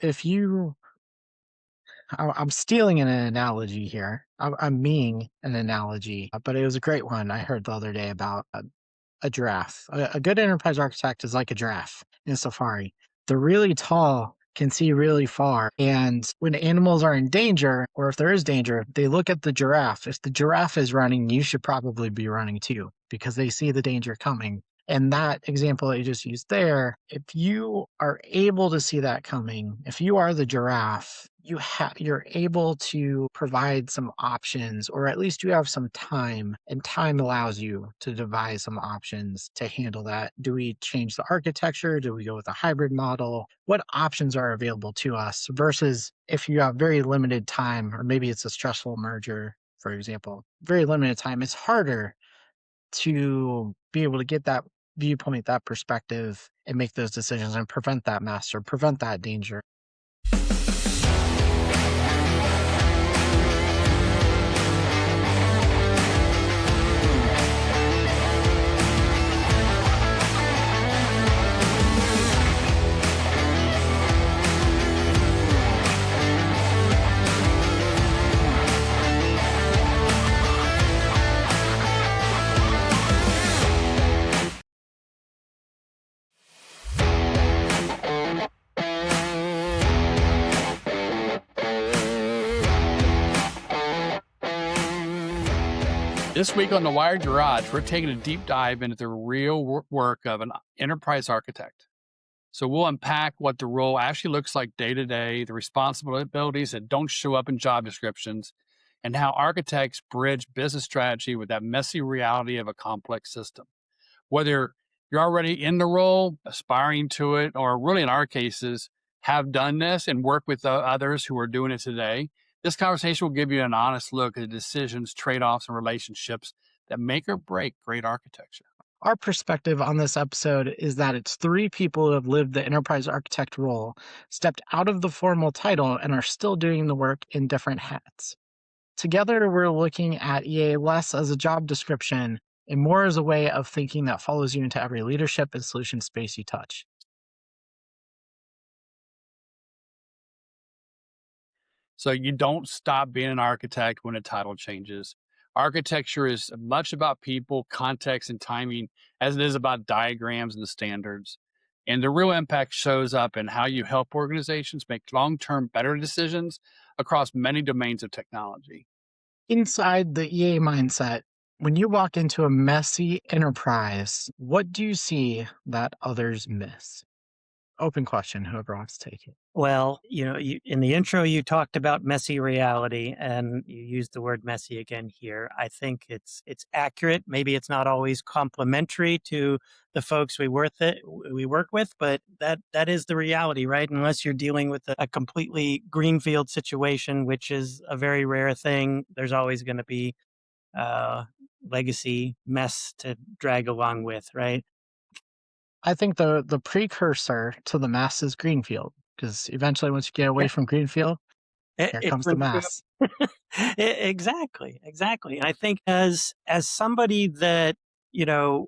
if you I'm stealing an analogy here. I'm meaning an analogy, but it was a great one I heard the other day about a giraffe. A good enterprise architect is like a giraffe in Safari. They're really tall, can see really far. And when animals are in danger, or if there is danger, they look at the giraffe. If the giraffe is running, you should probably be running too, because they see the danger coming. And that example that you just used there, if you are able to see that coming, if you are the giraffe, you're able to provide some options, or at least you have some time, and time allows you to devise some options to handle that. Do we change the architecture? Do we go with a hybrid model? What options are available to us versus if you have very limited time, or maybe it's a stressful merger, for example, very limited time, it's harder to be able to get that viewpoint, that perspective, and make those decisions and prevent that mess or prevent that danger. This week on the Wired Garage, we're taking a deep dive into the real work of an enterprise architect. So we'll unpack what the role actually looks like day to day, the responsibilities that don't show up in job descriptions, and how architects bridge business strategy with that messy reality of a complex system. Whether you're already in the role, aspiring to it, or really in our cases, have done this and work with others who are doing it today, this conversation will give you an honest look at the decisions, trade-offs, and relationships that make or break great architecture. Our perspective on this episode is that it's three people who have lived the enterprise architect role, stepped out of the formal title, and are still doing the work in different hats. Together, we're looking at EA less as a job description and more as a way of thinking that follows you into every leadership and solution space you touch. So you don't stop being an architect when a title changes. Architecture is much about people, context, and timing as it is about diagrams and the standards. And the real impact shows up in how you help organizations make long term better decisions across many domains of technology. Inside the EA mindset, when you walk into a messy enterprise, what do you see that others miss? Open question, whoever wants to take it. Well, in the intro, you talked about messy reality, and you used the word messy again here. I think it's accurate. Maybe it's not always complimentary to the folks we work with, but that is the reality, right? Unless you're dealing with a completely greenfield situation, which is a very rare thing, there's always going to be uh, legacy mess to drag along with, right? I think the precursor to the mass is greenfield, because eventually once you get away from greenfield, here It comes the turns mass. exactly, exactly. And I think as somebody that, you know,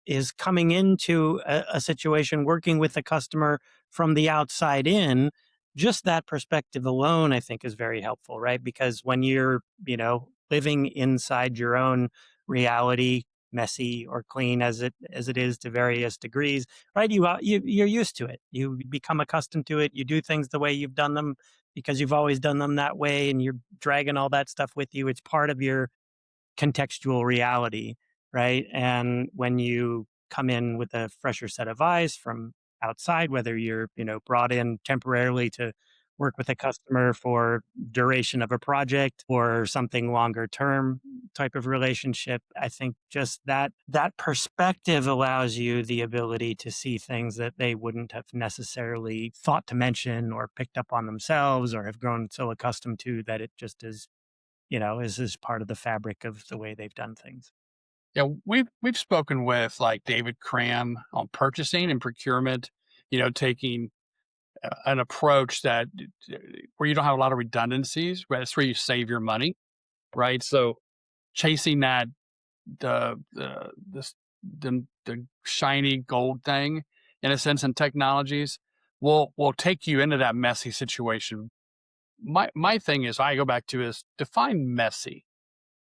is coming into a situation working with a customer from the outside in, just that perspective alone, I think is very helpful, right? Because when you're, living inside your own reality, messy or clean as it is to various degrees, right? You're used to it. You become accustomed to it. You do things the way you've done them because you've always done them that way, and you're dragging all that stuff with you. It's part of your contextual reality, right? And when you come in with a fresher set of eyes from outside, whether you're, brought in temporarily to work with a customer for duration of a project or something longer term type of relationship, I think just that perspective allows you the ability to see things that they wouldn't have necessarily thought to mention or picked up on themselves, or have grown so accustomed to that it just is, is part of the fabric of the way they've done things. Yeah, we've spoken with like David Cram on purchasing and procurement, taking an approach that where you don't have a lot of redundancies, where that's where you save your money, right? So chasing that the the shiny gold thing in a sense in technologies, will take you into that messy situation. My thing is I go back to is define messy.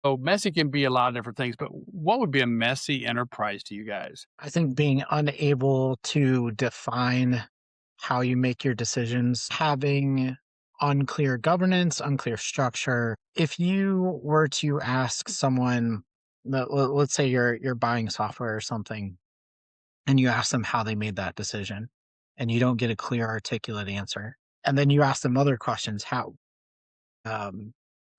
So messy can be a lot of different things, but what would be a messy enterprise to you guys? I think being unable to define how you make your decisions, having unclear governance, unclear structure. If you were to ask someone, let's say you're buying software or something, and you ask them how they made that decision, and you don't get a clear, articulate answer, and then you ask them other questions, how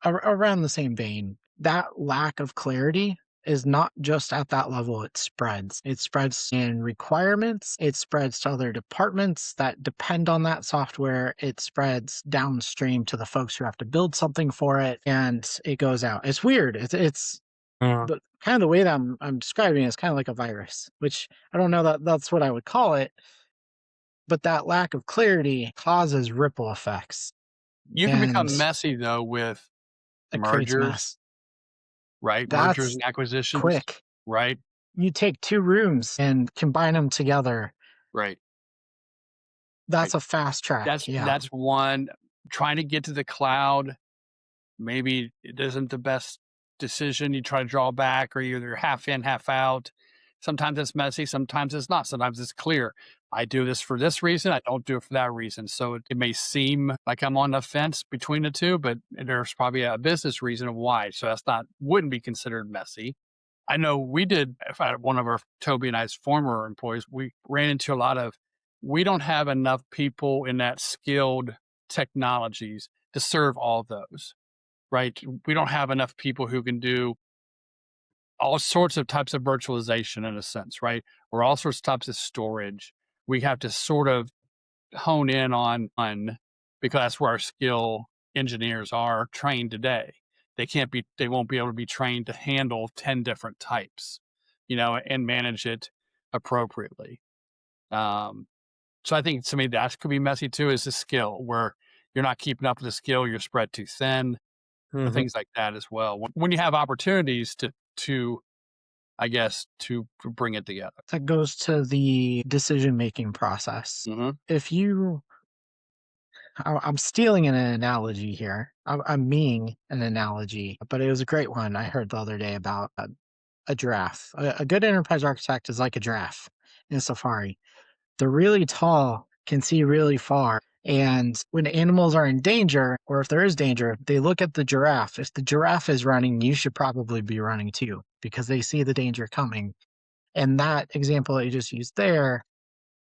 around the same vein, that lack of clarity is not just at that level, it spreads. It spreads in requirements, it spreads to other departments that depend on that software, it spreads downstream to the folks who have to build something for it, and it goes out. It's weird. It's Mm. but kind of the way that I'm describing it is kind of like a virus, which I don't know that that's what I would call it, but that lack of clarity causes ripple effects You can and become messy though with it creates mergers, mess. right? Mergers That's and acquisitions, quick. right? You take 2 rooms and combine them together. Right. That's Right. a fast track, yeah. That's one. Trying to get to the cloud, maybe it isn't the best decision. You try to draw back, or you're either half in, half out. Sometimes it's messy, sometimes it's not. Sometimes it's clear. I do this for this reason, I don't do it for that reason. So it may seem like I'm on the fence between the two, but there's probably a business reason of why. So that's not wouldn't be considered messy. I know we did, if I, one of our Toby and I's former employees, we ran into a lot of, we don't have enough people in that skilled technologies to serve all those, right? We don't have enough people who can do all sorts of types of virtualization in a sense, right? Or all sorts of types of storage. We have to sort of hone in on one because that's where our skill engineers are trained today. They won't be able to be trained to handle 10 different types, and manage it appropriately. Um, so I think to me that could be messy too, is the skill where you're not keeping up with the skill, you're spread too thin, or Mhm. things like that as well. When you have opportunities to I guess to bring it together. That goes to the decision-making process. Hmm. If you I'm stealing an analogy here. I'm meaning an analogy, but it was a great one I heard the other day about a giraffe. A good enterprise architect is like a giraffe in Safari. They're really tall, can see really far. And when animals are in danger, or if there is danger, they look at the giraffe. If the giraffe is running, you should probably be running too, because they see the danger coming. And that example that you just used there,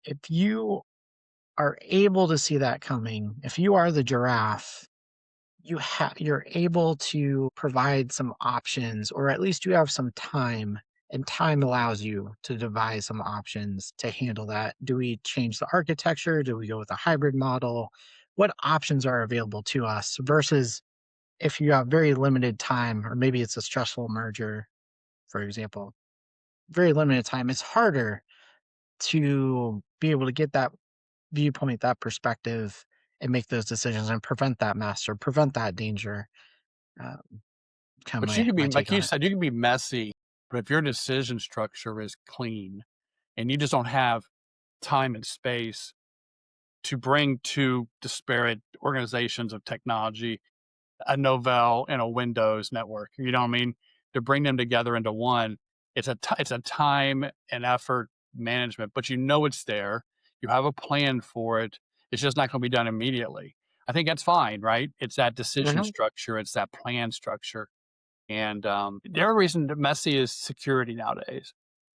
if you are able to see that coming, if you are the giraffe, you're able to provide some options, or at least you have some time, and time allows you to devise some options to handle that. Do we change the architecture? Do we go with a hybrid model? What options are available to us versus if you have very limited time, or maybe it's a stressful merger, for example, very limited time, it's harder to be able to get that viewpoint, that perspective, and make those decisions and prevent that mess or prevent that danger. Uh, Kinda But you can be, my take like you on it. said, you can be messy, but if your decision structure is clean and you just don't have time and space to bring two disparate organizations of technology, a Novell and a Windows network, you know what I mean? To bring them together into one, it's a time and effort management, but it's there. You have a plan for it. It's just not going to be done immediately. I think that's fine, right? It's that decision Mhm. structure, it's that plan structure. And the other reason that messy is security nowadays.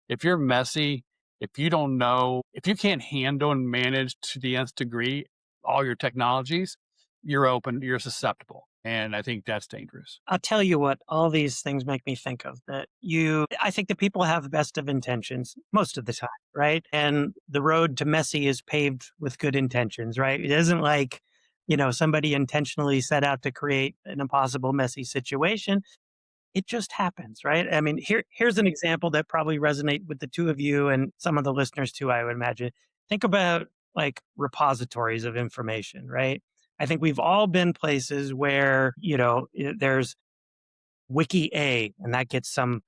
If you're messy, if you don't know, if you can't handle and manage to the nth degree all your technologies, you're susceptible. And I think that's dangerous. I'll tell you what all these things make me think of, I think that people have the best of intentions most of the time, right? And the road to messy is paved with good intentions, right? It isn't like, somebody intentionally set out to create an impossible messy situation. It just happens, right? I mean, here's an example that probably resonate with the two of you and some of the listeners too, I would imagine. Think about like repositories of information, right? I think we've all been places where, there's Wiki A and that gets some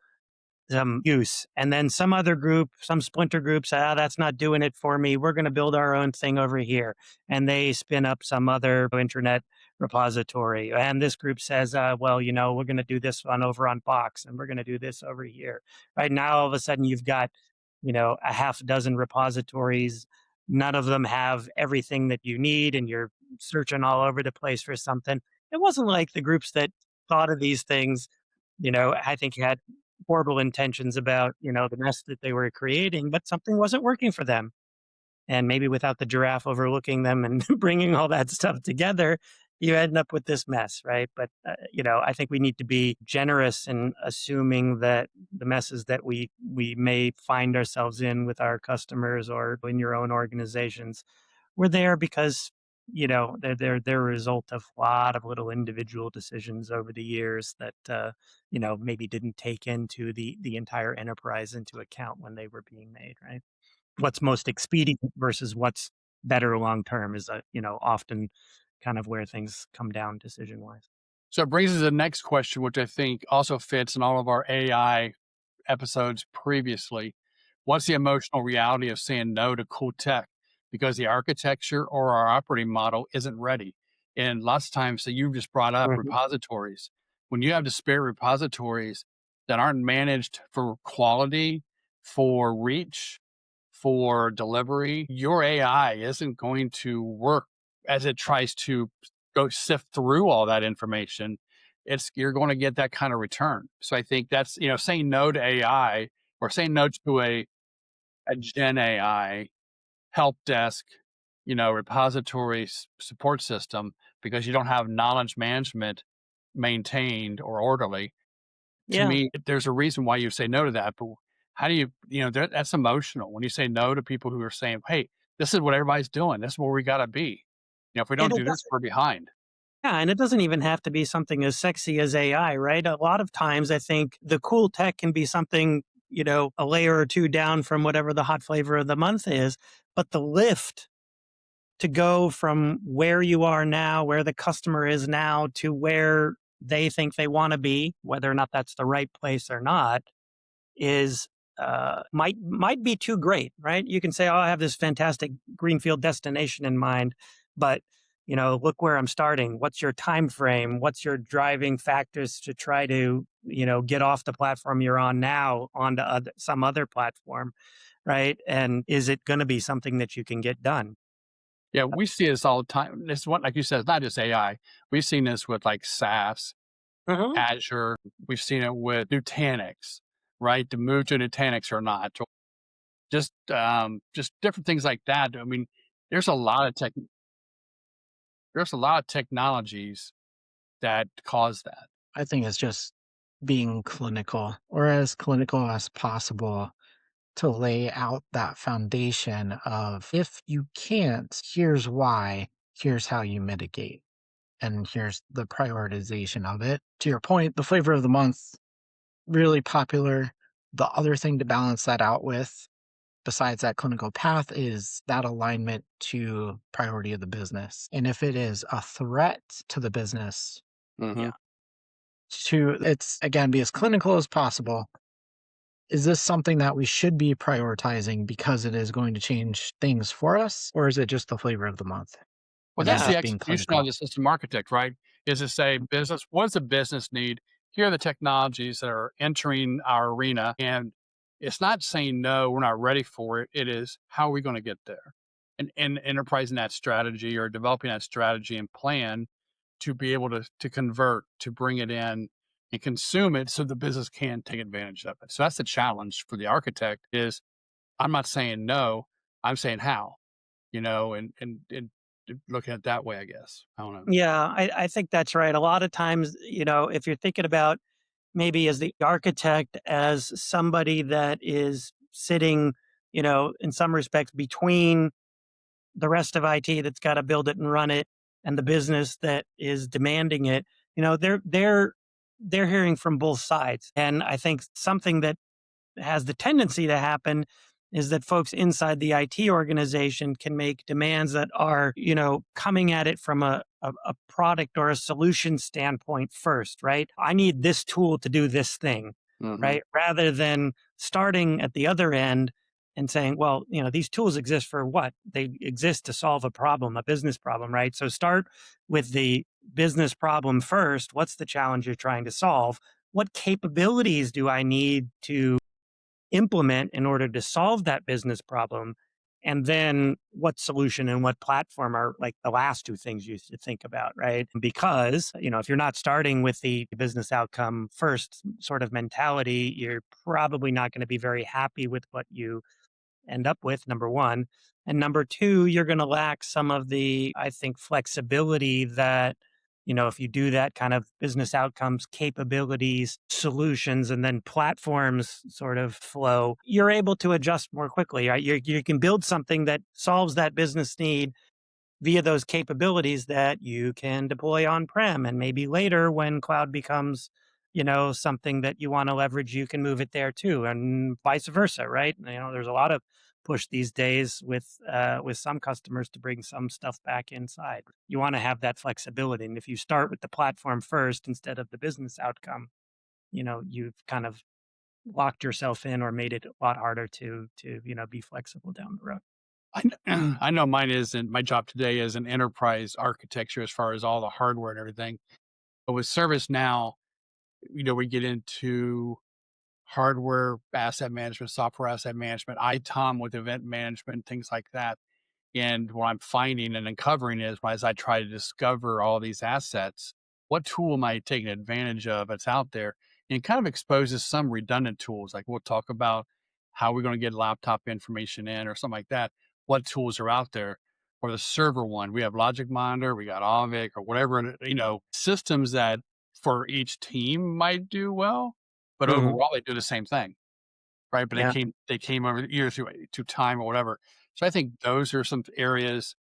some use. And then some other group, some splinter group say, that's not doing it for me. We're going to build our own thing over here. And they spin up some other internet repository. And this group says, well, we're going to do this one over on Box and we're going to do this over here. Right now, all of a sudden, you've got, a half dozen repositories. None of them have everything that you need, and you're searching all over the place for something. It wasn't like the groups that thought of these things, I think had horrible intentions about, the mess that they were creating, but something wasn't working for them. And maybe without the giraffe overlooking them and bringing all that stuff together, you end up with this mess, right? But, I think we need to be generous in assuming that the messes that we may find ourselves in with our customers or in your own organizations were there because, they're a result of a lot of little individual decisions over the years that, maybe didn't take into the entire enterprise into account when they were being made, right? What's most expedient versus what's better long term is, often kind of where things come down decision wise. So it brings us to the next question, which I think also fits in all of our AI episodes previously. What's the emotional reality of saying no to cool tech because the architecture or our operating model isn't ready? And lots of times, so you just brought up Mhm. repositories. When you have disparate repositories that aren't managed for quality, for reach, for delivery, your AI isn't going to work as it tries to go sift through all that information. You're going to get that kind of return. So I think that's, saying no to AI or saying no to a Gen AI help desk, repository support system because you don't have knowledge management maintained or orderly. To Yeah. me, there's a reason why you say no to that. But how do that's emotional when you say no to people who are saying, hey, this is what everybody's doing. This is where we got to be. If we And don't it do this, doesn't, we're behind. yeah, and it doesn't even have to be something as sexy as AI, right? A lot of times I think the cool tech can be something, a layer or two down from whatever the hot flavor of the month is. But the lift to go from where you are now, where the customer is now, to where they think they want to be, whether or not that's the right place or not, is might be too great, right? You can say, "Oh, I have this fantastic greenfield destination in mind," but look where I'm starting. What's your time frame? What's your driving factors to try to get off the platform you're on now onto some other platform, right? And is it going to be something that you can get done? Yeah, we see this all the time. This one, like you said, it's not just AI. We've seen this with like SaaS, Mhm. Azure. We've seen it with Nutanix, right? To move to Nutanix or not, or just different things like that. I mean, there's a lot of tech. There's a lot of technologies that cause that. I think it's just being clinical or as clinical as possible to lay out that foundation of if you can't, here's why, here's how you mitigate, and here's the prioritization of it. To your point, the flavor of the month, really popular. The other thing to balance that out with, besides that clinical path, is that alignment to priority of the business. And if it is a threat to the business, Hmm. yeah, to it's again be as clinical as possible. Is this something that we should be prioritizing because it is going to change things for us, or is it just the flavor of the month? Well, And then that's Yeah. the just being execution of clinical. the system architect, right? Is to say, business, what does the business need? Here are the technologies that are entering our arena. And it's not saying, no, we're not ready for it. It is, how are we going to get there? And enterprising that strategy or developing that strategy and plan to be able to convert, to bring it in and consume it so the business can take advantage of it. So that's the challenge for the architect is I'm not saying no, I'm saying how, and looking at it that way, I guess. I don't know. Yeah, I think that's right. A lot of times, if you're thinking about maybe as the architect, as somebody that is sitting, in some respects between the rest of IT that's got to build it and run it and the business that is demanding it, they're hearing from both sides. And I think something that has the tendency to happen is that folks inside the IT organization can make demands that are, coming at it from a product or a solution standpoint first, right? I need this tool to do this thing. Hmm. right? Rather than starting at the other end and saying, well, these tools exist for what? They exist to solve a problem, a business problem, right? So start with the business problem first. What's the challenge you're trying to solve? What capabilities do I need to implement in order to solve that business problem? And then what solution and what platform are like the last two things you should think about, right? Because, if you're not starting with the business outcome first sort of mentality, you're probably not going to be very happy with what you end up with, number one. And number two, you're going to lack some of the, I think, flexibility that, if you do that kind of business outcomes, capabilities, solutions, and then platforms sort of flow, you're able to adjust more quickly, right? You can build something that solves that business need via those capabilities that you can deploy on-prem, and maybe later when cloud becomes something that you want to leverage, you can move it there too, and vice versa, right? There's a lot of push these days with some customers to bring some stuff back inside. You want to have that flexibility, and if you start with the platform first instead of the business outcome, you've kind of locked yourself in or made it a lot harder to be flexible down the road. I know mine isn't. My job today is an enterprise architecture as far as all the hardware and everything. But with ServiceNow, we get into hardware asset management, software asset management, ITOM with event management, things like that. And what I'm finding and uncovering is as I try to discover all these assets, what tool am I taking advantage of that's out there? And it kind of exposes some redundant tools. Like we'll talk about how we're going to get laptop information in or something like that. What tools are out there? For the server one, we have Logic Monitor, we got Avic or whatever, systems that for each team might do well, but Hmm. overall they do the same thing. Right, but Yeah. they came over the years through time or whatever. So I think those are some areas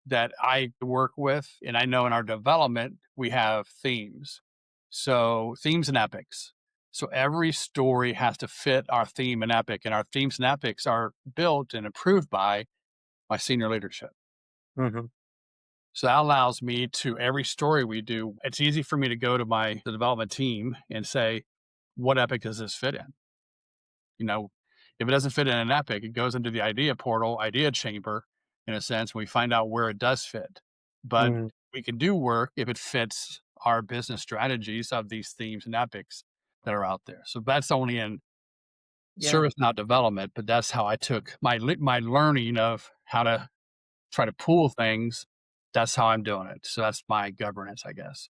that I work with, and I know in our development, we have themes. So themes and epics. So every story has to fit our theme and epic, and our themes and epics are built and approved by my senior leadership. Hmm. So that allows me to every story we do, it's easy for me to go to the development team and say, "What epic does this fit in?" You know, if it doesn't fit in an epic, it goes into the idea portal, idea chamber, in a sense, and we find out where it does fit. But Hmm. we can do work if it fits our business strategies of these themes and epics that are out there. So that's only in Yeah. service, not development, but that's how I took my learning of how to try to pool things. That's how I'm doing it. So that's my governance, I guess.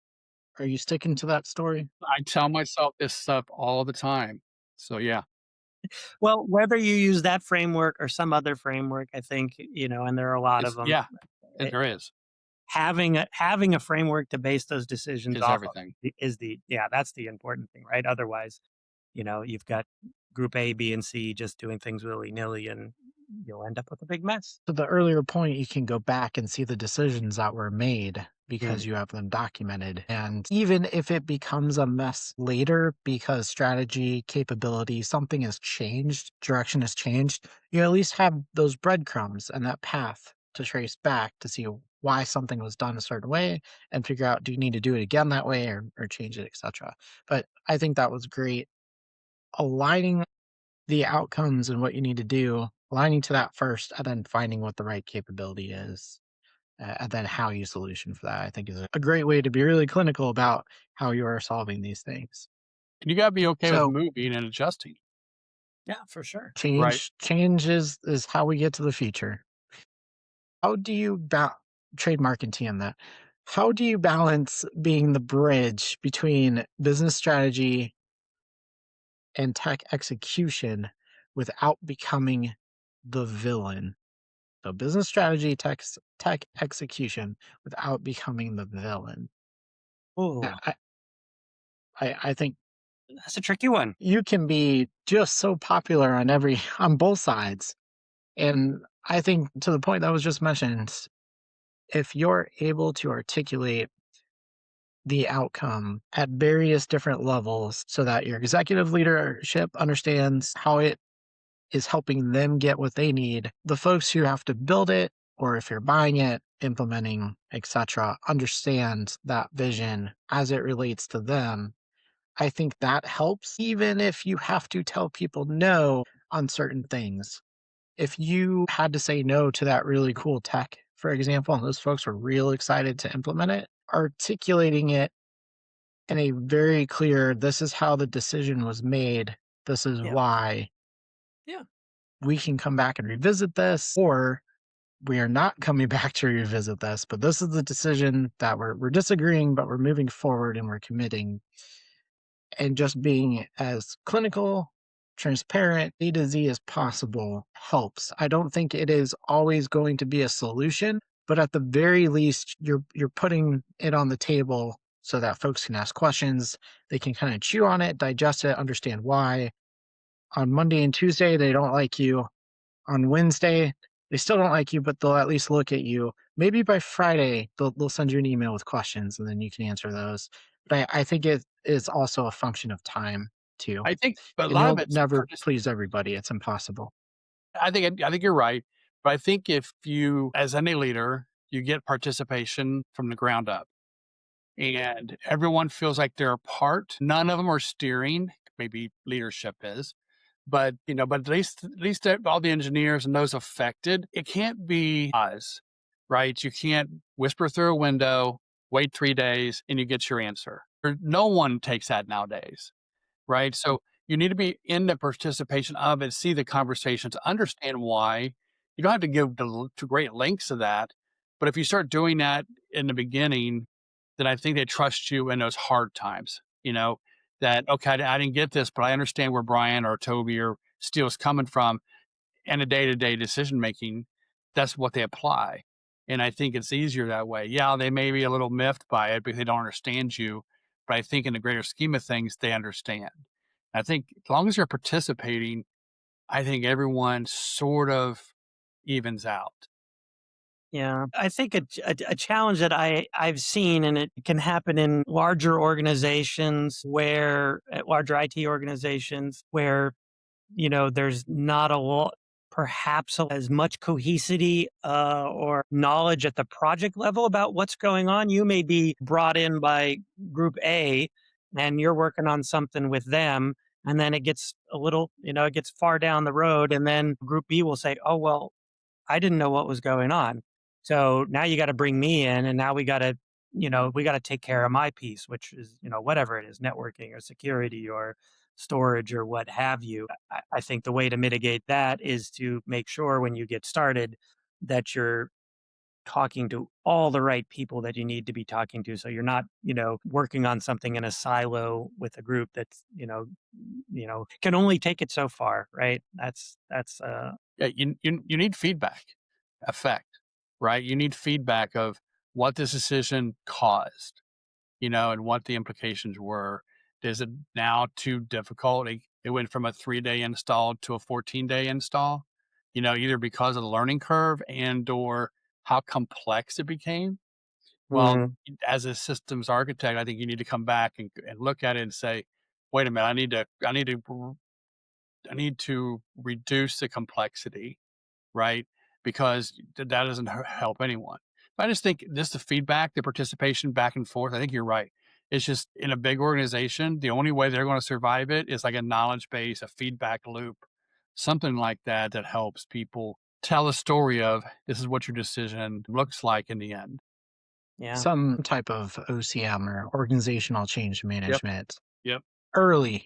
Are you sticking to that story? I tell myself this stuff all the time. So yeah, Well, whether you use that framework or some other framework, I think, and there are a lot of it's them, yeah, there is having a framework to base those decisions is off of everything. is that's the important thing, right? Otherwise, you've got group A, B, and C just doing things willy-nilly, and you'll end up with a big mess. To the earlier point, you can go back and see the decisions that were made because Mm, you have them documented. And even if it becomes a mess later because strategy, capability, something has changed, direction has changed, you at least have those breadcrumbs and that path to trace back to see why something was done a certain way and figure out, do you need to do it again that way or change it, etc. But I think that was great. Aligning the outcomes and what you need to do, aligning to that first, and then finding what the right capability is, and then how you solution for that, I think is a great way to be really clinical about how you are solving these things. And you gotta be okay with So moving and adjusting, yeah, for sure. right? change is how we get to the future. How do you trademark and TM that? How do you balance being the bridge between business strategy and tech execution without becoming the villain? So business strategy, tech execution without becoming the villain. I, Oh, I, I think that's a tricky one. you can be just so popular on on both sides. And I think to the point that was just mentioned, if you're able to articulate the outcome at various different levels so that your executive leadership understands how it is helping them get what they need. The folks who have to build it, or if you're buying it, implementing, etc., understand that vision as it relates to them. I think that helps, even if you have to tell people no on certain things. If you had to say no to that really cool tech, for example, and those folks were real excited to implement it, articulating it in a very clear, this is how the decision was made, this is Yeah. why, Yeah. we can come back and revisit this, or we are not coming back to revisit this, but this is the decision that we're disagreeing, but we're moving forward and we're committing, and just being as clinical, transparent, A to Z as possible helps. I don't think it is always going to be a solution, but at the very least, you're putting it on the table so that folks can ask questions. They can kind of chew on it, digest it, understand why. On Monday and Tuesday, they don't like you. On Wednesday, they still don't like you, but they'll at least look at you. Maybe by Friday, they'll send you an email with questions and then you can answer those. But I think it is also a function of time too. I think but a And lot of you'll it's never partic please everybody. It's impossible. I think you're right, but I think if you as any leader, you get participation from the ground up and everyone feels like they're a part, none of them are steering, maybe leadership is, but, but at least all the engineers and those affected, it can't be us, right? You can't whisper through a window, wait 3 days, and you get your answer. No one takes that nowadays. Right? So you need to be in the participation of it, see the conversations, understand why. You don't have to give to great lengths of that, but if you start doing that in the beginning, then I think they trust you in those hard times. That okay, I didn't get this, but I understand where Brian or Toby or Steele is coming from, and a day to day decision making. That's what they apply, and I think it's easier that way. Yeah, they may be a little miffed by it because they don't understand you, but I think in the greater scheme of things, they understand. I think as long as you're participating, I think everyone sort of evens out. Yeah, I think a challenge that I've seen, and it can happen in larger organizations where larger IT organizations where there's not a lot, perhaps as much cohesivity or knowledge at the project level about what's going on. You may be brought in by Group A, and you're working on something with them, and then it gets a little, it gets far down the road, and then Group B will say, "Oh well, I didn't know what was going on. So now you got to bring me in and now we got to take care of my piece, which is, whatever it is, networking or security or storage or what have you. I think the way to mitigate that is to make sure when you get started that you're talking to all the right people that you need to be talking to. So you're not, working on something in a silo with a group that's, can only take it so far, right? That's Yeah, you need feedback, effect, right? You need feedback of what this decision caused, and what the implications were. Is it now too difficult? It went from a 3-day install to a 14-day install, either because of the learning curve and or how complex it became. Well, Mhm. as a systems architect, I think you need to come back and look at it and say, wait a minute, I need to reduce the complexity, right? Because that doesn't help anyone. But I just think this the feedback, the participation back and forth. I think you're right. It's just in a big organization, the only way they're going to survive it is like a knowledge base, a feedback loop, something like that that helps people tell a story of this is what your decision looks like in the end. Yeah. Some type of OCM or organizational change Yep. management Yep. early.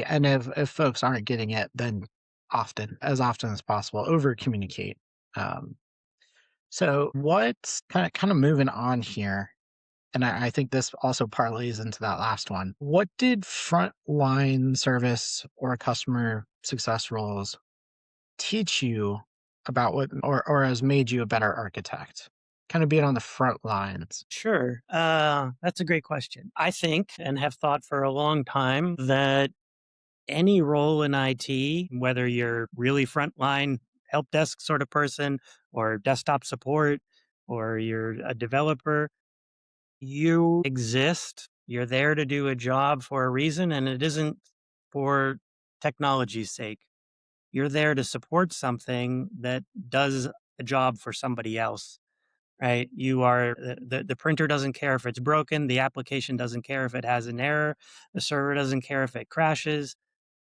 And if folks aren't getting it, then as often as possible, over communicate. Um, so what's kind of moving on here? And I think this also parlays into that last one. What did frontline service or customer success roles teach you about what or has made you a better architect? Kind of being on the front lines. Sure. That's a great question. I think and have thought for a long time that any role in IT, whether you're really frontline help desk sort of person or desktop support or you're a developer, you exist. You're there to do a job for a reason, and it isn't for technology's sake. You're there to support something that does a job for somebody else. right? You are the printer doesn't care if it's broken, the application doesn't care if it has an error, the server doesn't care if it crashes.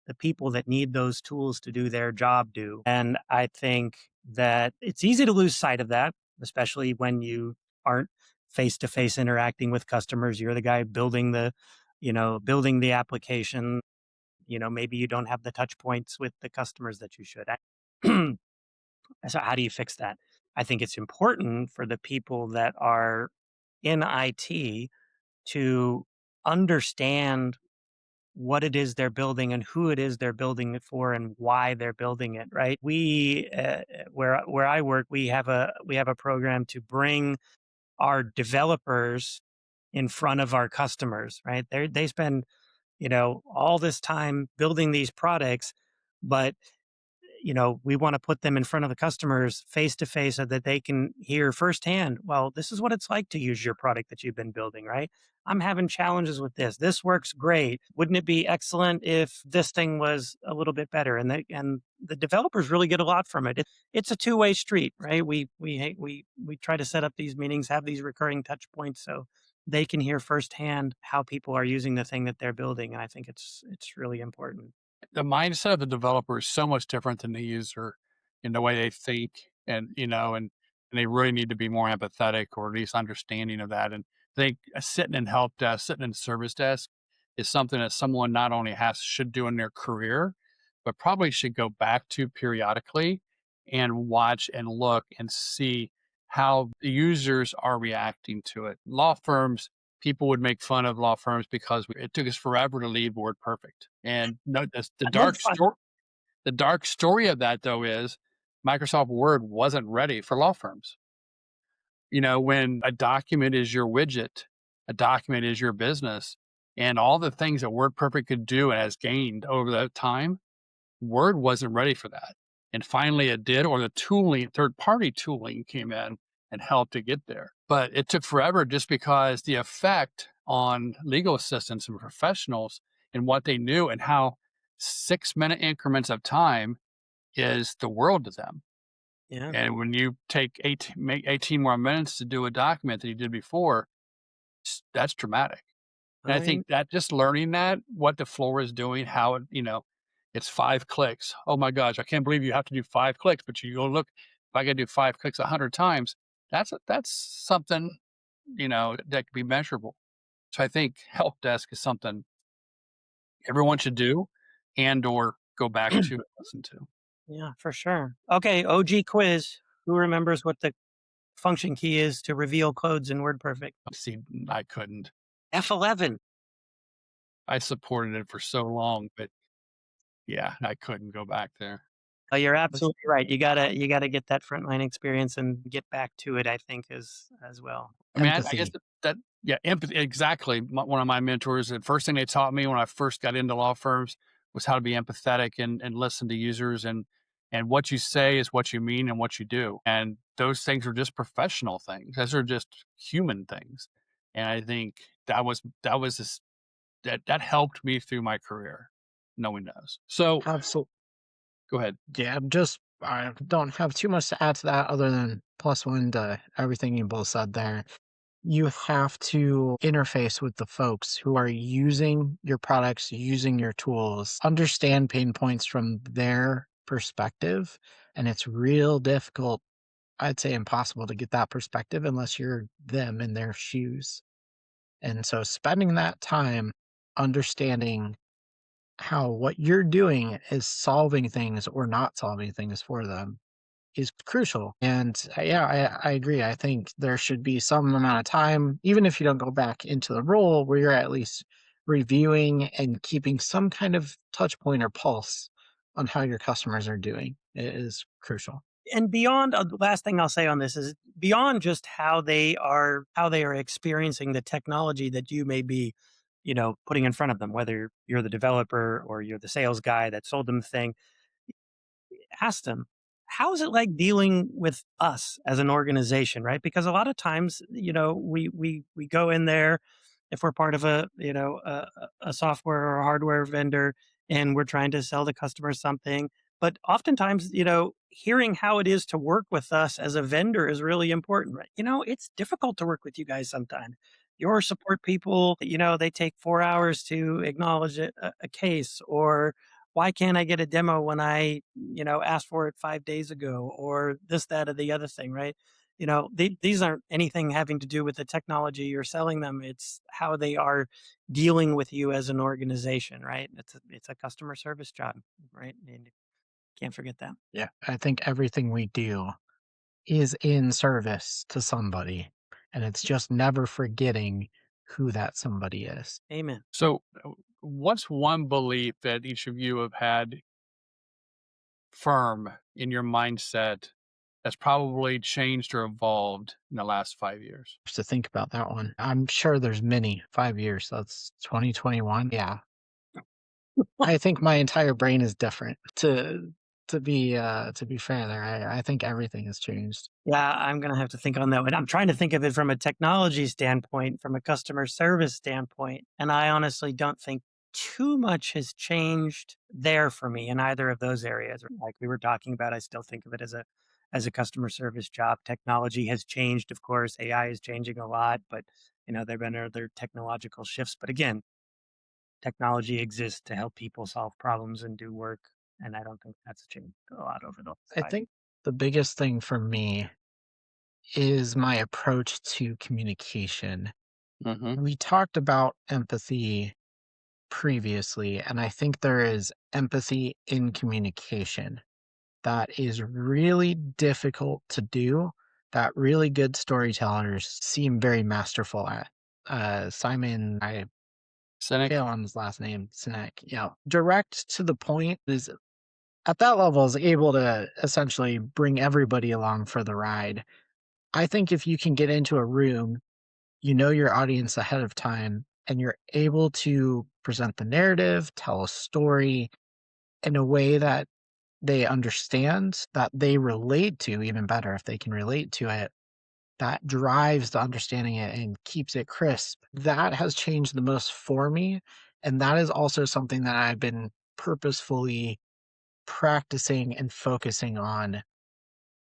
The people that need those tools to do their job do. And I think that it's easy to lose sight of that, especially when you aren't face to face interacting with customers. You're the guy building building the application. Maybe you don't have the touch points with the customers that you should. So how do you fix that? I think it's important for the people that are in IT to understand what it is they're building and who it is they're building it for and why they're building it, right? Where I work, we have a program to bring our developers in front of our customers, right? They spend, all this time building these products, but we want to put them in front of the customers face to face so that they can hear firsthand, well, this is what it's like to use your product that you've been building, right? I'm having challenges with this. This works great. Wouldn't it be excellent if this thing was a little bit better? And the developers really get a lot from it. It's a two-way street, right? We try to set up these meetings, have these recurring touch points so they can hear firsthand how people are using the thing that they're building. And I think it's really important. The mindset of the developer is so much different than the user in the way they think and they really need to be more empathetic or at least understanding of that. And I think sitting in help desk, sitting in service desk is something that someone not only should do in their career, but probably should go back to periodically and watch and look and see how the users are reacting to it. Law firms, people would make fun of law firms because it took us forever to leave Word Perfect. And no, I had fun. the dark story of that though is Microsoft Word wasn't ready for law firms. When a document is your widget, a document is your business, and all the things that Word Perfect could do and has gained over that time, Word wasn't ready for that. And finally it did, or the tooling, third party tooling came in and helped to get there. But it took forever just because the effect on legal assistants and professionals and what they knew and how 6-minute increments of time is the world to them. Yeah. And when you make 18 more minutes to do a document that you did before, that's dramatic. And I I think that just learning that, what the floor is doing, how it's 5 clicks. Oh my gosh, I can't believe you have to do 5 clicks, but you go look, if I gotta do 5 clicks 100 times, that's something, that could be measurable. So I think help desk is something everyone should do and or go back to and listen to. Yeah, for sure. Okay, OG quiz. Who remembers what the function key is to reveal codes in WordPerfect? See, I couldn't. F11. I supported it for so long, but yeah, I couldn't go back there. Oh, you're That's absolutely right. You gotta get that frontline experience and get back to it, I think, as well. I mean, I guess empathy. that yeah, empathy exactly. One of my mentors, the first thing they taught me when I first got into law firms was how to be empathetic and listen to users and what you say is what you mean and what you do. And those things are just professional things. Those are just human things. And I think that helped me through my career, knowing those. So Absolutely. go ahead. Yeah, I don't have too much to add to that other than plus one to everything you both said there. You have to interface with the folks who are using your products, using your tools, understand pain points from their perspective. And it's real difficult, I'd say impossible to get that perspective unless you're them in their shoes. And so spending that time understanding how what you're doing is solving things or not solving things for them is crucial. And yeah, I agree. I think there should be some amount of time, even if you don't go back into the role, where you're at least reviewing and keeping some kind of touch point or pulse on how your customers are doing. It is crucial. And beyond, the last thing I'll say on this is beyond just how they are experiencing the technology that you may be, putting in front of them, whether you're the developer or you're the sales guy that sold them the thing. Ask them, how is it like dealing with us as an organization, right? Because a lot of times, we go in there if we're part of a software or a hardware vendor and we're trying to sell the customer something. But oftentimes, hearing how it is to work with us as a vendor is really important, right? It's difficult to work with you guys sometimes. Your support people, they take 4 hours to acknowledge a case, or why can't I get a demo when I, asked for it 5 days ago, or this, that, or the other thing, right? These aren't anything having to do with the technology you're selling them. It's how they are dealing with you as an organization, right? It's a customer service job, right? And can't forget that. Yeah, I think everything we do is in service to somebody, and it's just never forgetting who that somebody is. Amen. So, what's one belief that each of you have had firm in your mindset that's probably changed or evolved in the last 5 years? Just to think about that one. I'm sure there's many 5 years. That's 2021. Yeah. I think my entire brain is different to be fair there. I think everything has changed. Yeah, I'm gonna have to think on that one. I'm trying to think of it from a technology standpoint, from a customer service standpoint, and I honestly don't think too much has changed there for me in either of those areas. Like we were talking about, I still think of it as a customer service job. Technology has changed, of course. AI is changing a lot, but there've been other technological shifts. But again, technology exists to help people solve problems and do work, and I don't think that's changed a lot over the last I 5 years. think the biggest thing for me is my approach to communication. Mhm. We talked about empathy previously, and I think there is empathy in communication that is really difficult to do, that really good storytellers seem very masterful at. Simon, I Cynic? fail on his last name, Sinek, direct to the point is at that level is able to essentially bring everybody along for the ride. I think if you can get into a room, you know your audience ahead of time, and you're able to present the narrative, tell a story in a way that they understand, that they relate to, even better if they can relate to it, that drives the understanding it and keeps it crisp. That has changed the most for me. And that is also something that I've been purposefully practicing and focusing on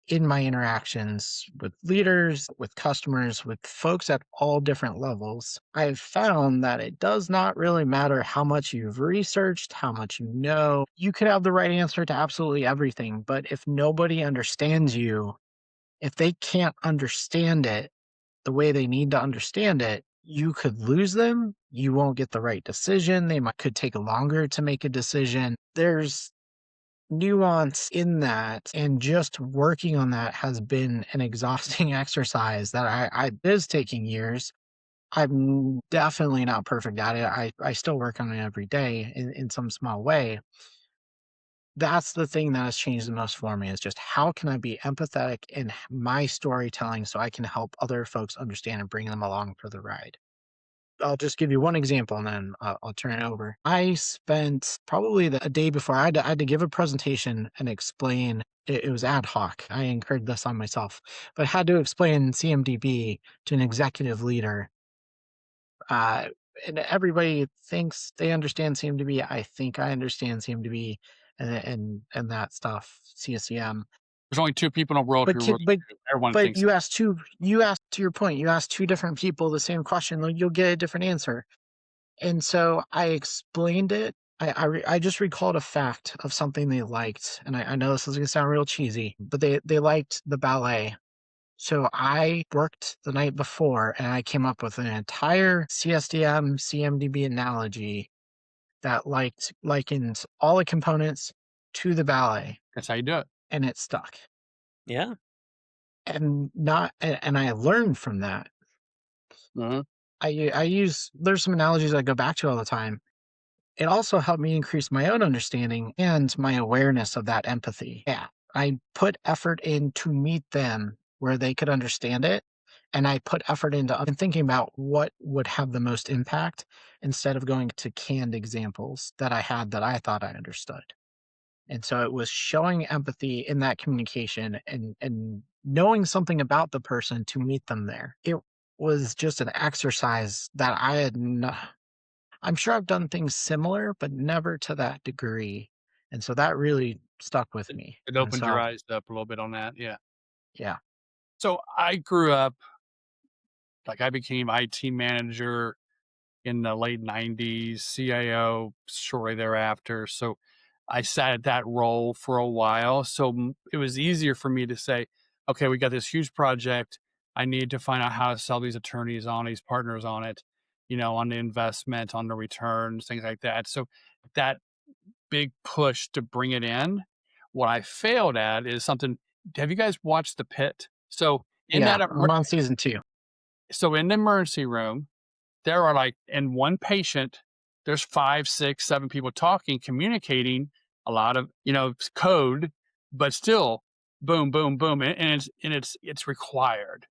in my interactions with leaders, with customers, with folks at all different levels. I've found that it does not really matter how much you've researched, how much you know. You could have the right answer to absolutely everything, but if nobody understands you, if they can't understand it the way they need to understand it, you could lose them. You won't get the right decision. Could take longer to make a decision. There's nuance in that, and just working on that has been an exhausting exercise that I is taking years. I'm definitely not perfect at it. I still work on it every day in some small way. That's the thing that has changed the most for me is just how can I be empathetic in my storytelling so I can help other folks understand and bring them along for the ride. I'll just give you one example and then I'll turn it over. I spent probably a day before I had to give a presentation and explain. It was ad hoc. I incurred this on myself, but had to explain CMDB to an executive leader. Uh, and everybody thinks they understand CMDB. I think I understand CMDB and that stuff, CSCM. There's only 2 people in the world But who really do. Everyone but thinks that. you asked to your point. You asked two different people the same question. You'll get a different answer. And so I explained it. I just recalled a fact of something they liked, and I know this is gonna sound real cheesy, but they liked the ballet. So I worked the night before, and I came up with an entire CSDM CMDB analogy that likens all the components to the ballet, That's how you do it. and it stuck. Yeah. And I learned from that. Mhm. I use there's some analogies I go back to all the time. It also helped me increase my own understanding and my awareness of that empathy. Yeah. I put effort in to meet them where they could understand it. And I put effort into thinking about what would have the most impact instead of going to canned examples that I had that I thought I understood. And so it was showing empathy in that communication and knowing something about the person to meet them there. It was just an exercise that I'm sure I've done things similar, but never to that degree. And so that really stuck with It, me. it And opened your so, eyes up a little bit on that. Yeah. yeah, So I grew up, like I became IT manager in the late 90s, CIO shortly thereafter. So I sat at that role for a while. So it was easier for me to say, okay, we got this huge project. I need to find out how to sell these attorneys on, these partners on it, on the investment, on the returns, things like that. So that big push to bring it in, what I failed at is something. Have you guys watched The Pit? So in yeah, that, I'm on season 2. so in the emergency room, there are like in one patient, there's 5, 6, 7 people talking, communicating a lot of, code, but still boom, boom, boom. And it's required.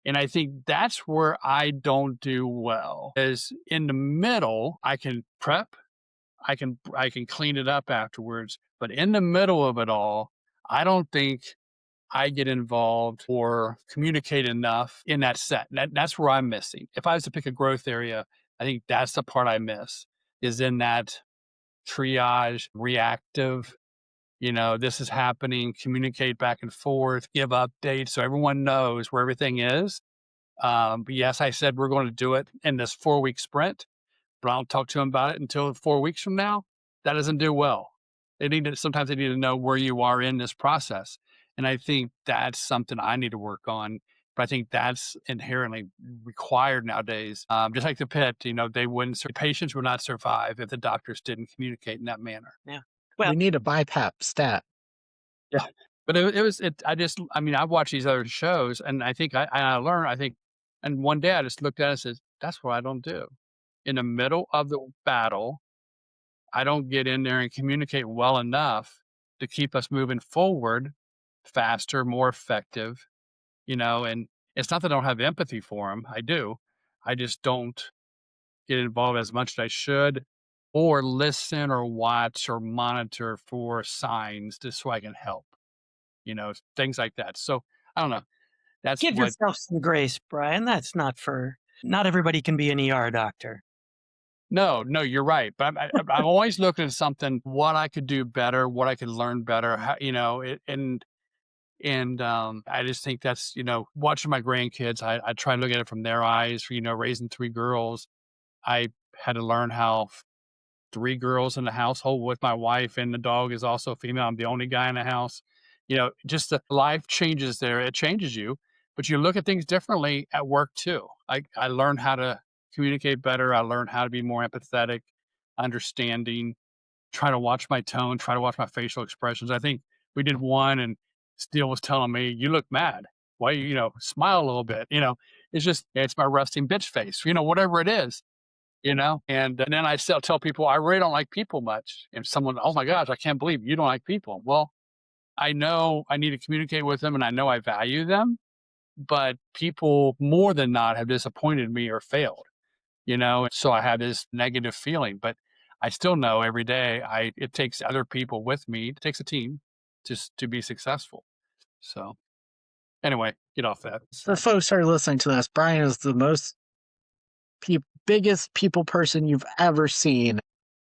And I think that's where I don't do well. Is in the middle, I can prep, I can clean it up afterwards. But in the middle of it all, I don't think I get involved or communicate enough in that set. That's where I'm missing. If I was to pick a growth area, I think that's the part I miss is in that triage, reactive, this is happening, communicate back and forth, give updates so everyone knows where everything is. But yes, I said we're going to do it in this 4-week sprint, but I don't talk to them about it until 4 weeks from now. That doesn't do well. Sometimes they need to know where you are in this process. And I think that's something I need to work on. But I think that's inherently required nowadays. Just like the pit, they wouldn't, patients would not survive if the doctors didn't communicate in that manner. Yeah. Well, We need a BiPAP stat. Yeah. But I mean, I've watched these other shows and I learned, and one day I just looked at it and said, that's what I don't do. In the middle of the battle, I don't get in there and communicate well enough to keep us moving forward faster, more effective, and it's not that I don't have empathy for them. I do. I just don't get involved as much as I should or listen or watch or monitor for signs just so I can help, things like that. So I don't know. That's give what yourself some grace, Brian. That's not everybody can be an ER doctor. No, no, you're right. But I'm always looking at something, what I could do better, what I could learn better, how, and I just think that's, watching my grandkids, I try and look at it from their eyes, raising 3 girls. I had to learn how 3 girls in the household with my wife and the dog is also female. I'm the only guy in the house. Just the life changes there. It changes you, but you look at things differently at work too. I learned how to communicate better. I learned how to be more empathetic, understanding, try to watch my tone, try to watch my facial expressions. I think we did one and Steele was telling me, you look mad. Why, smile a little bit, it's my resting bitch face, whatever it is, and then I still tell people I really don't like people much. If someone, oh my gosh, I can't believe you don't like people. Well, I know I need to communicate with them and I know I value them, but people more than not have disappointed me or failed, so I have this negative feeling, but I still know every day it takes other people with me. It takes a team to be successful. So anyway, get off that. For So folks who are listening to this, Brian is the most biggest people person you've ever seen.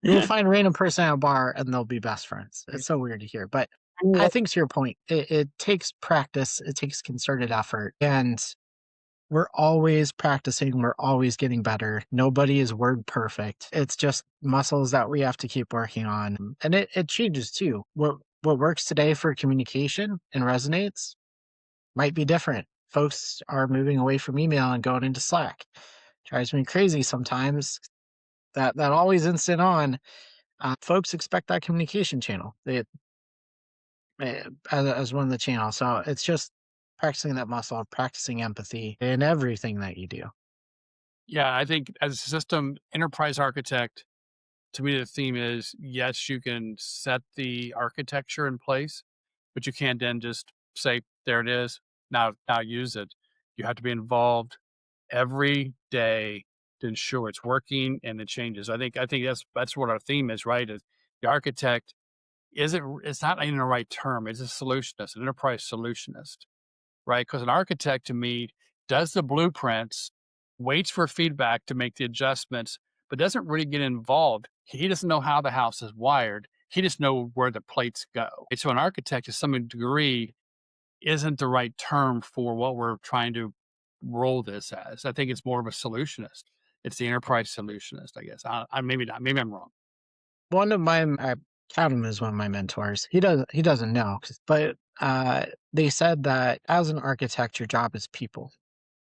You will find a random person at a bar and they'll be best friends. It's so weird to hear. But I think to your point, it takes practice, it takes concerted effort. And we're always practicing, we're always getting better. Nobody is word perfect. It's just muscles that we have to keep working on. And it changes too. What works today for communication and resonates might be different. Folks are moving away from email and going into Slack. Drives me crazy sometimes. That always instant on. Folks expect that communication channel as one of the channels. So it's just practicing that muscle, practicing empathy in everything that you do. yeah, I think as a system enterprise architect, to me the theme is yes, you can set the architecture in place, but you can't then just say there it is. Now use it. You have to be involved every day to ensure it's working and it changes. I think that's what our theme is, right? Is the architect isn't it's not even the right term. It's a solutionist, an enterprise solutionist, right? Because an architect to me does the blueprints, waits for feedback to make the adjustments, but doesn't really get involved. He doesn't know how the house is wired. He just knows where the plates go. So an architect, to some degree, isn't the right term for what we're trying to roll this as. I think it's more of a solutionist. It's the enterprise solutionist, I guess. I maybe not. Maybe I'm wrong. One of my I count him as one of my mentors. He doesn't know, but they said that as an architect, your job is people,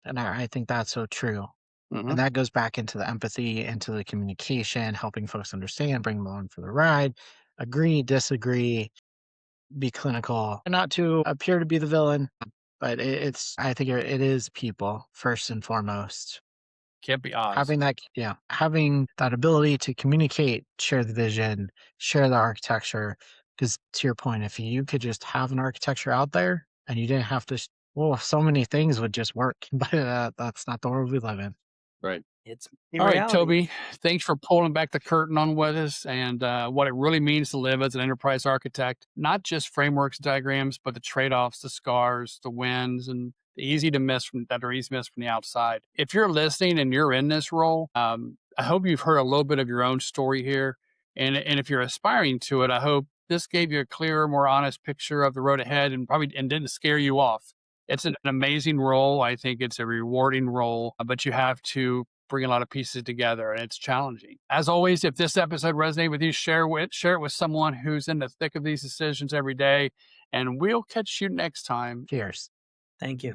and I think that's so true. Hmm. And that goes back into the empathy, into the communication, helping folks understand, bring them along for the ride, agree, disagree, be clinical, and not to appear to be the villain, but it's, I think it is people first and foremost. Can't be Oz. Having that ability to communicate, share the vision, share the architecture. Because to your point, if you could just have an architecture out there and you didn't have to, well, so many things would just work. But that's not the world we live in. Right. It's the All right, reality. Toby, thanks for pulling back the curtain on with us and what it really means to live as an enterprise architect. Not just frameworks, diagrams, but the trade-offs, the scars, the wins, and the easy to miss from that are easy to miss from the outside. If you're listening and you're in this role, I hope you've heard a little bit of your own story here. And if you're aspiring to it, I hope this gave you a clearer, more honest picture of the road ahead and didn't scare you off. It's an amazing role. I think it's a rewarding role, but you have to bring a lot of pieces together, and it's challenging. As always, if this episode resonated with you, share it with someone who's in the thick of these decisions every day, and we'll catch you next time. Cheers. Thank you.